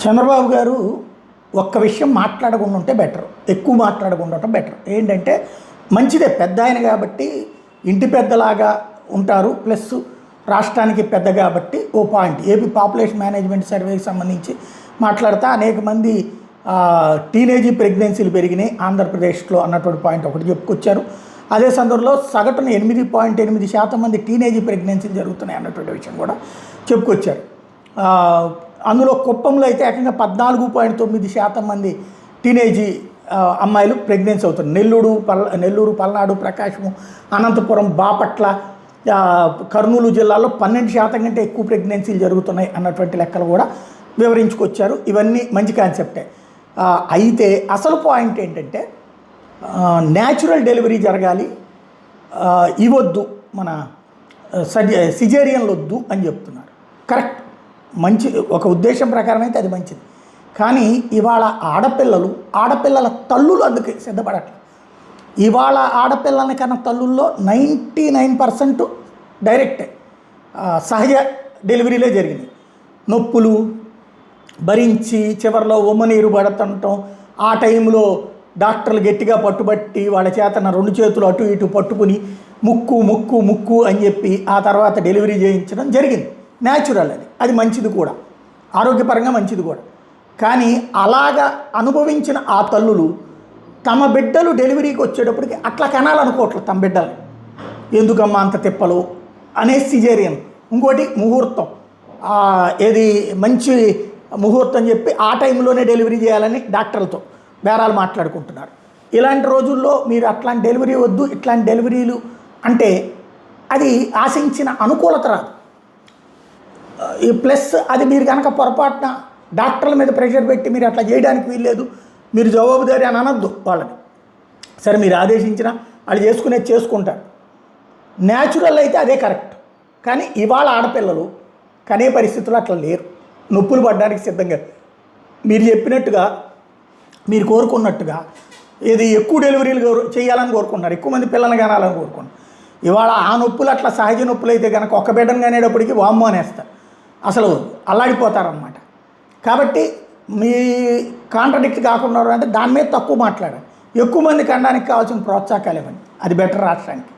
చంద్రబాబు గారు ఒక్క విషయం మాట్లాడకుండా ఉంటే బెటర్, ఎక్కువ మాట్లాడకుండా ఉండటం బెటర్. ఏంటంటే మంచిదే, పెద్ద ఆయన కాబట్టి ఇంటి పెద్దలాగా ఉంటారు, ప్లస్ రాష్ట్రానికి పెద్ద కాబట్టి ఓ పాయింట్. ఏపీ పాపులేషన్ మేనేజ్మెంట్ సర్వేకి సంబంధించి మాట్లాడుతూ అనేక మంది టీనేజీ ప్రెగ్నెన్సీలు పెరిగినాయి ఆంధ్రప్రదేశ్లో అన్నటువంటి పాయింట్ ఒకటి చెప్పుకొచ్చారు. అదే సందర్భంలో సగటున 8.8% మంది టీనేజీ ప్రెగ్నెన్సీలు జరుగుతున్నాయి అన్నటువంటి విషయం కూడా చెప్పుకొచ్చారు. అందులో కుప్పంలో అయితే ఏకంగా 14.9% మంది టీనేజీ అమ్మాయిలు ప్రెగ్నెన్సీ అవుతున్నారు. నెల్లూరు, పల్నాడు, ప్రకాశము, అనంతపురం, బాపట్ల, కర్నూలు జిల్లాల్లో 12% కంటే ఎక్కువ ప్రెగ్నెన్సీలు జరుగుతున్నాయి అన్నటువంటి లెక్కలు కూడా వివరించుకొచ్చారు. ఇవన్నీ మంచి కాన్సెప్టే. అయితే అసలు పాయింట్ ఏంటంటే న్యాచురల్ డెలివరీ జరగాలి, ఇవద్దు, మన సిజేరియన్లు వద్దు అని చెప్తున్నారు. కరెక్ట్, మంచి ఒక ఉద్దేశం ప్రకారం అయితే అది మంచిది. కానీ ఇవాళ ఆడపిల్లల తల్లులు అందుకు సిద్ధపడట్లేదు. ఇవాళ ఆడపిల్లలని కన్నా తల్లుల్లో 99% డైరెక్టే సహజ డెలివరీలే జరిగినాయి. నొప్పులు భరించి చివరిలో ఉమ్మనీరు పడుతుండటం, ఆ టైంలో డాక్టర్లు గట్టిగా పట్టుబట్టి వాళ్ళ చేతన 2 చేతులు అటు ఇటు పట్టుకుని ముక్కు అని చెప్పి ఆ తర్వాత డెలివరీ చేయించడం జరిగింది. న్యాచురల్ అది మంచిది కూడా, ఆరోగ్యపరంగా మంచిది కూడా. కానీ అలాగా అనుభవించిన ఆ తల్లులు తమ బిడ్డలు డెలివరీకి వచ్చేటప్పటికి అట్లా కనాలనుకోవట్లేదు. తమ బిడ్డల్ని ఎందుకమ్మా అంత తిప్పలు అనే సిజేరియన్. ఇంకోటి ముహూర్తం, ఏది మంచి ముహూర్తం చెప్పి ఆ టైంలోనే డెలివరీ చేయాలని డాక్టర్లతో బేరాలు మాట్లాడుకుంటున్నారు. ఇలాంటి రోజుల్లో మీరు అట్లాంటి డెలివరీ వద్దు, ఇట్లాంటి డెలివరీలు అంటే అది ఆశించిన అనుకూలత రాదు. ప్లస్ అది మీరు కనుక పొరపాటున డాక్టర్ల మీద ప్రెషర్ పెట్టి మీరు అట్లా చేయడానికి వీల్లేదు, మీరు జవాబుదారి అని అనొద్దు వాళ్ళని. సరే, మీరు ఆదేశించినా వాళ్ళు చేసుకుంటారు. న్యాచురల్ అయితే అదే కరెక్ట్. కానీ ఇవాళ ఆడపిల్లలు కనే పరిస్థితుల్లో అట్లా లేరు, నొప్పులు పడడానికి సిద్ధంగా. మీరు చెప్పినట్టుగా, మీరు కోరుకున్నట్టుగా ఇది ఎక్కువ డెలివరీలు చేయాలని కోరుకుంటున్నారు, ఎక్కువ మంది పిల్లల్ని కనాలని కోరుకుంటున్నారు. ఇవాళ ఆ నొప్పులు అట్లా సహజ నొప్పులు అయితే కనుక ఒక బిడ్డను కనేటప్పటికి వామ్మో అనేస్తారు, అసలు అల్లాడిపోతారనమాట. కాబట్టి మీ కాంట్రడిక్ట్ కాకుండా అంటే దాని మీద తక్కువ మాట్లాడాలి, ఎక్కువ మంది కనడానికి కావాల్సిన ప్రోత్సాహకాలు ఇవ్వండి, అది బెటర్ రాష్ట్రానికి.